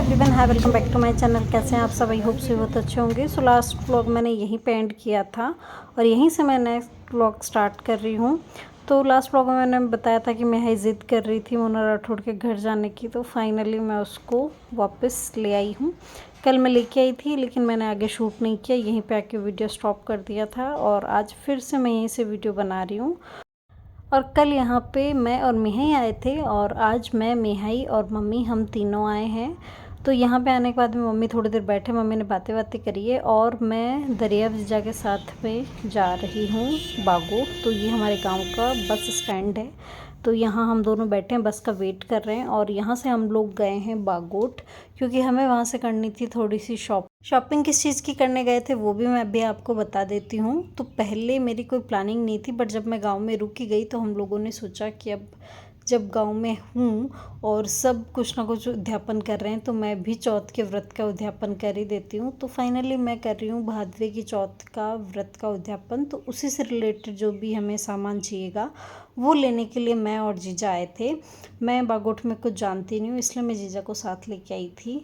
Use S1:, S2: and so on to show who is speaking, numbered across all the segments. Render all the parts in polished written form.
S1: Everyone, hi welcome back to my channel. कैसे हैं आप सब? आई होप से बहुत अच्छे होंगे। सो लास्ट व्लॉग मैंने यहीं पे एंड किया था और यहीं से मैं नेक्स्ट व्लॉग स्टार्ट कर रही हूँ। तो लास्ट व्लॉग में मैंने बताया था कि मैं ज़िद कर रही थी मोना राठौड़ के घर जाने की, तो फाइनली मैं उसको वापस ले आई हूँ। कल मैं लेके आई थी लेकिन मैंने आगे शूट नहीं किया, यहीं पे आके वीडियो स्टॉप कर दिया था और आज फिर से मैं यहीं से वीडियो बना रही हूँ। और कल यहाँ पे मैं और मिहाई आए थे और आज मैं, मिहाई और मम्मी हम तीनों आए हैं। तो यहाँ पे आने के बाद में मम्मी थोड़ी देर बैठे, मम्मी ने बातें करी है और मैं दरिया जीजा के साथ में जा रही हूँ बागो। तो ये हमारे गांव का बस स्टैंड है, तो यहाँ हम दोनों बैठे हैं, बस का वेट कर रहे हैं। और यहाँ से हम लोग गए हैं बागोट क्योंकि हमें वहाँ से करनी थी थोड़ी सी शॉपिंग। किस चीज़ की करने गए थे वो भी मैं अभी आपको बता देती हूँ। तो पहले मेरी कोई प्लानिंग नहीं थी, बट जब मैं गांव में रुकी गई तो हम लोगों ने सोचा कि अब जब गांव में हूँ और सब कुछ ना कुछ उद्यापन कर रहे हैं तो मैं भी चौथ के व्रत का उद्यापन कर ही देती हूँ। तो फाइनली मैं कर रही हूँ भादवे की चौथ का व्रत का उद्यापन। तो उसी से रिलेटेड जो भी हमें सामान चाहिएगा वो लेने के लिए मैं और जीजा आए थे। मैं बागोट में कुछ जानती नहीं हूँ, इसलिए मैं जीजा को साथ लेके आई थी।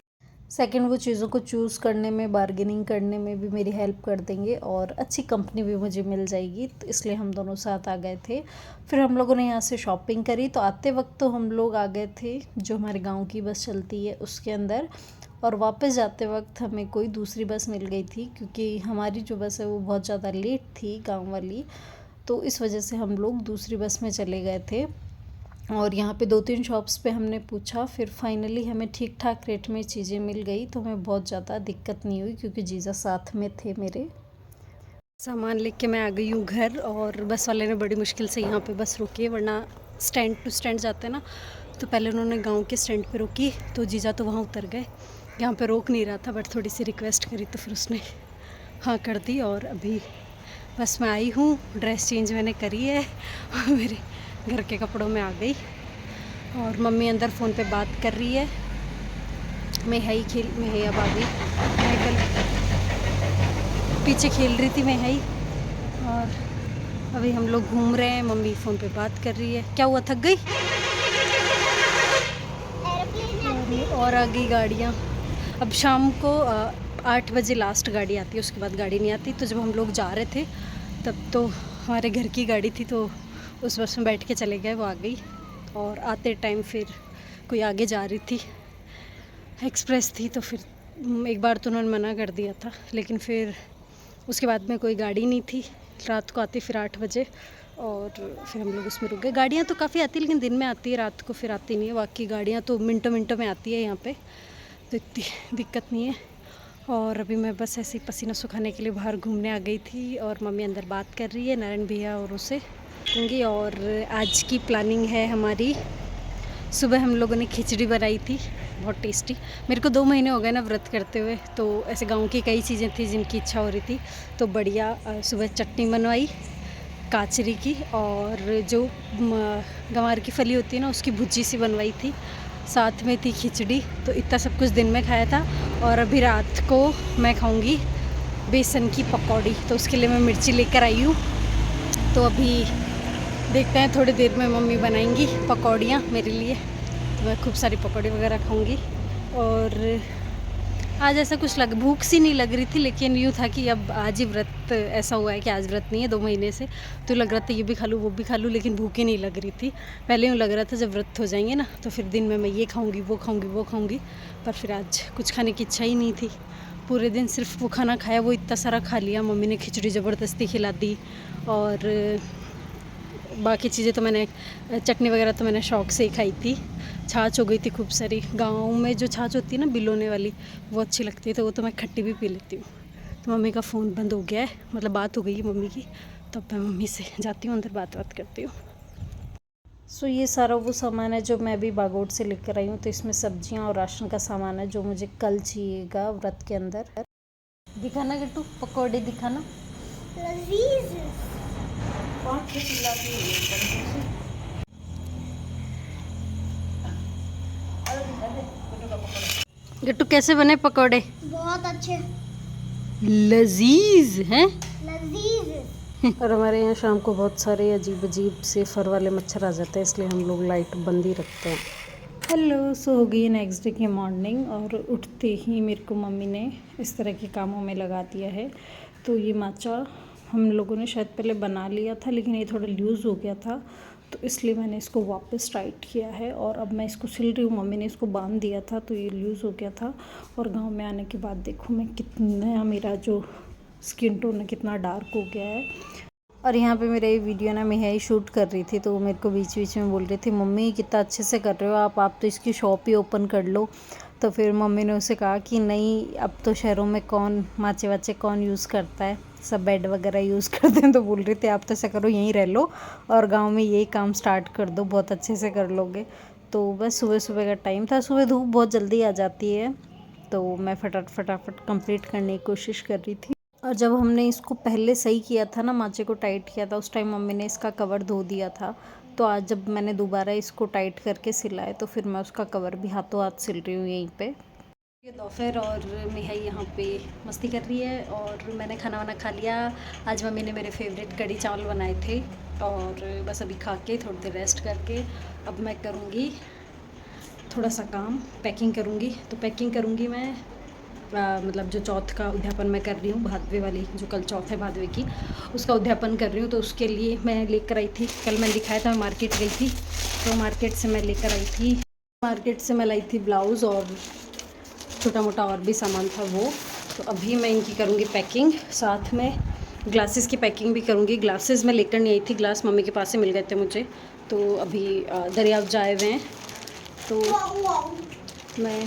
S1: सेकंड, वो चीज़ों को चूज़ करने में, बार्गेनिंग करने में भी मेरी हेल्प कर देंगे और अच्छी कंपनी भी मुझे मिल जाएगी, तो इसलिए हम दोनों साथ आ गए थे। फिर हम लोगों ने यहाँ से शॉपिंग करी। तो आते वक्त तो हम लोग आ गए थे जो हमारे गांव की बस चलती है उसके अंदर, और वापस जाते वक्त हमें कोई दूसरी बस मिल गई थी क्योंकि हमारी जो बस है वो बहुत ज़्यादा लेट थी गाँव वाली, तो इस वजह से हम लोग दूसरी बस में चले गए थे। और यहाँ पे 2-3 शॉप्स पे हमने पूछा, फिर फाइनली हमें ठीक ठाक रेट में चीज़ें मिल गई, तो हमें बहुत ज़्यादा दिक्कत नहीं हुई क्योंकि जीजा साथ में थे मेरे। सामान लेके मैं आ गई हूँ घर और बस वाले ने बड़ी मुश्किल से यहाँ पे बस रोकी है, वरना स्टैंड टू स्टैंड जाते हैं ना, तो पहले उन्होंने गाँव के स्टैंड पे रोकी, तो जीजा तो वहाँ उतर गए। यहाँ पे रोक नहीं रहा था बट थोड़ी सी रिक्वेस्ट करी तो फिर उसने हाँ कर दी। और अभी बस मैं आई हूँ, ड्रेस चेंज मैंने करी है और मेरे घर के कपड़ों में आ गई और मम्मी अंदर फ़ोन पे बात कर रही है। मैं अब आ गई। मैं कल पीछे खेल रही थी, मैं और अभी हम लोग घूम रहे हैं, मम्मी फ़ोन पे बात कर रही है। क्या हुआ, थक गई? और आ गई गाड़ियाँ। अब शाम को 8 बजे लास्ट गाड़ी आती है, उसके बाद गाड़ी नहीं आती। तो जब हम लोग जा रहे थे तब तो हमारे घर की गाड़ी थी, तो उस बस में बैठ के चले गए, वो आ गई। और आते टाइम फिर कोई आगे जा रही थी, एक्सप्रेस थी, तो फिर एक बार तो उन्होंने मना कर दिया था, लेकिन फिर उसके बाद में कोई गाड़ी नहीं थी। रात को आती फिर 8 बजे और फिर हम लोग उसमें रुक गए। गाड़ियाँ तो काफ़ी आती है लेकिन दिन में आती है, रात को फिर आती नहीं है। बाकी गाड़ियाँ तो मिनटों मिनटों में आती है यहाँ पे, तो इतनी दिक्कत नहीं है। और अभी मैं बस ऐसे ही पसीना सुखाने के लिए बाहर घूमने आ गई थी और मम्मी अंदर बात कर रही है नारायण भैया और उसे होंगी। और आज की प्लानिंग है हमारी, सुबह हम लोगों ने खिचड़ी बनाई थी, बहुत टेस्टी। मेरे को 2 महीने हो गए ना व्रत करते हुए, तो ऐसे गांव की कई चीज़ें थी जिनकी इच्छा हो रही थी, तो बढ़िया सुबह चटनी बनवाई काचरी की, और जो गंवार की फली होती है ना उसकी भुज्जी सी बनवाई थी, साथ में थी खिचड़ी। तो इतना सब कुछ दिन में खाया था। और अभी रात को मैं खाऊंगी बेसन की पकौड़ी, तो उसके लिए मैं मिर्ची लेकर आई हूँ। तो अभी देखते हैं, थोड़ी देर में मम्मी बनाएंगी पकौड़ियाँ मेरे लिए, तो मैं खूब सारी पकौड़ी वगैरह खाऊंगी। और आज ऐसा कुछ भूख सी नहीं लग रही थी, लेकिन यूँ था कि अब आज ही व्रत, ऐसा हुआ है कि आज व्रत नहीं है 2 महीने से, तो लग रहा था ये भी खा लूँ वो भी खा लूँ, लेकिन भूख ही नहीं लग रही थी। पहले यूँ लग रहा था जब व्रत हो जाएंगे ना तो फिर दिन में मैं ये खाऊंगी वो खाऊंगी, पर फिर आज कुछ खाने की इच्छा ही नहीं थी। पूरे दिन सिर्फ वो खाना खाया, वो इतना सारा खा लिया। मम्मी ने खिचड़ी ज़बरदस्ती खिला दी और बाकी चीज़ें तो मैंने, चटनी वगैरह तो मैंने शौक़ से ही खाई थी। छाछ हो गई थी खूब सारी। गाँव में जो छाछ होती है ना बिलोने वाली, वो अच्छी लगती है, तो वो तो मैं खट्टी भी पी लेती हूँ। तो मम्मी का फ़ोन बंद हो गया है, मतलब बात हो गई है मम्मी की, तो मैं मम्मी से जाती हूँ अंदर, बात करती हूँ। सो ये सारा वो सामान है जो मैं अभी बागोट से लेकर आई हूँ। तो इसमें सब्जियाँ और राशन का सामान है जो मुझे कल चाहिएगा व्रत के अंदर। दिखाना गट्टू, पकौड़े दिखाना। गट्टू कैसे बने पकौड़े?
S2: बहुत अच्छे,
S1: लजीज हैं।
S2: लजीज।
S1: और हमारे यहाँ शाम को बहुत सारे अजीब अजीब से फर वाले मच्छर आ जाते हैं, इसलिए हम लोग लाइट बंद ही रखते हैं। हेलो, सो हो गई नेक्स्ट डे की मॉर्निंग और उठते ही मेरे को मम्मी ने इस तरह के कामों में लगा दिया है। तो ये माचा हम लोगों ने शायद पहले बना लिया था, लेकिन ये थोड़ा लूज़ हो गया था, तो इसलिए मैंने इसको वापस टाइट किया है और अब मैं इसको सिल रही हूँ। मम्मी ने इसको बांध दिया था तो ये लूज़ हो गया था। और गांव में आने के बाद देखो मैं कितना, मेरा जो स्किन टोन है कितना डार्क हो गया है। और यहाँ पे मेरा ये वीडियो ना मैं ही शूट कर रही थी, तो वो मेरे को बीच बीच में बोल रही थी, मम्मी कितना अच्छे से कर रहे हो आप तो इसकी शॉप ही ओपन कर लो। तो फिर मम्मी ने उसे कहा कि नहीं, अब तो शहरों में कौन माचे वाचे कौन यूज़ करता है, सब बेड वगैरह यूज़ करते हैं। तो बोल रही थी आप तो ऐसा करो यहीं रह लो और गाँव में यही काम स्टार्ट कर दो, बहुत अच्छे से कर लोगे। तो बस सुबह सुबह का टाइम था, सुबह धूप बहुत जल्दी आ जाती है, तो मैं फटाफट कंप्लीट करने की कोशिश कर रही थी। और जब हमने इसको पहले सही किया था ना, माचे को टाइट किया था, उस टाइम मम्मी ने इसका कवर धो दिया था। तो आज जब मैंने दोबारा इसको टाइट करके सिलाया तो फिर मैं उसका कवर भी हाथों हाथ सिल रही हूँ यहीं पे। ये दोपहर और मिहाई यहाँ पे मस्ती कर रही है और मैंने खाना वाना खा लिया। आज मम्मी ने मेरे फेवरेट कढ़ी चावल बनाए थे और बस अभी खा के थोड़ी देर रेस्ट करके अब मैं करूँगी थोड़ा सा काम, पैकिंग करूँगी। तो पैकिंग करूँगी मैं मतलब जो चौथ का उद्यापन मैं कर रही हूँ, भादवे वाली जो कल चौथ है भादवे की, उसका उद्यापन कर रही हूँ। तो उसके लिए मैं लेकर आई थी, कल मैंने दिखाया था मैं मार्केट गई थी, तो मार्केट से मैं लेकर आई थी, मार्केट से मैं लाई थी ब्लाउज़ और छोटा मोटा और भी सामान था वो। तो अभी मैं इनकी करूँगी पैकिंग, साथ में ग्लासेस की पैकिंग भी करूँगी। ग्लासेस मैं लेकर नहीं आई थी, ग्लास मम्मी के पास से मिल गए थे मुझे, तो अभी दरियाव जाए हुए हैं, तो मैं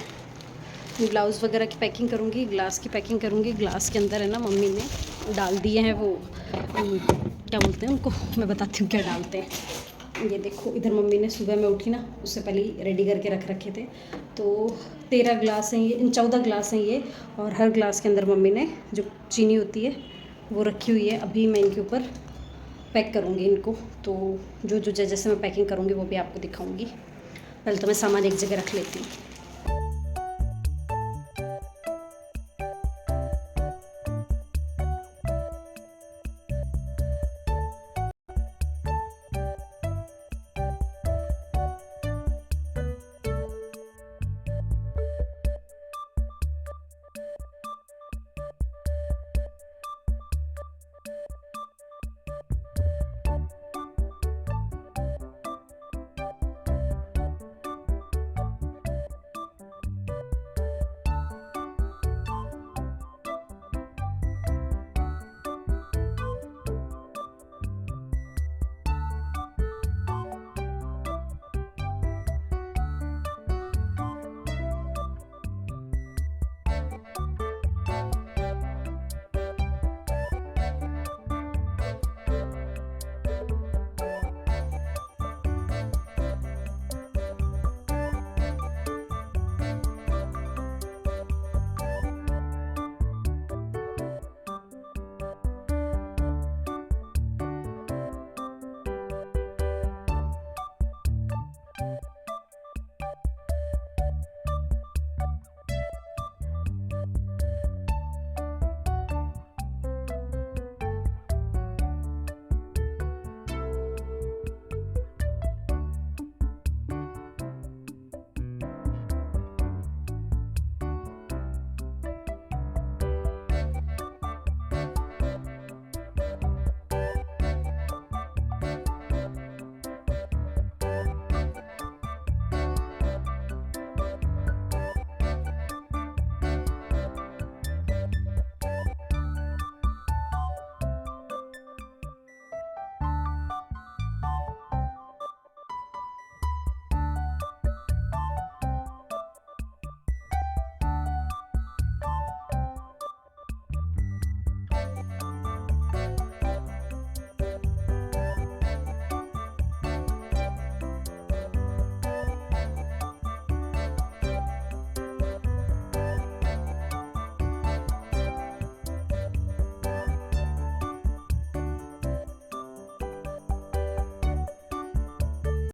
S1: ब्लाउज़ वगैरह की पैकिंग करूँगी, ग्लास की पैकिंग करूँगी। ग्लास के अंदर है ना मम्मी ने डाल दिए हैं वो क्या बोलते हैं उनको, मैं बताती हूँ क्या डालते हैं। ये देखो इधर मम्मी ने सुबह में उठी ना उससे पहले ही रेडी करके रख रखे थे। तो 13 ग्लास हैं ये, 14 ग्लास हैं ये, और हर ग्लास के अंदर मम्मी ने जो चीनी होती है वो रखी हुई है। अभी मैं इनके ऊपर पैक करूँगी इनको, तो जो जैसे मैं पैकिंग करूँगी वो भी आपको दिखाऊँगी। पहले तो मैं सामान एक जगह रख लेती हूँ।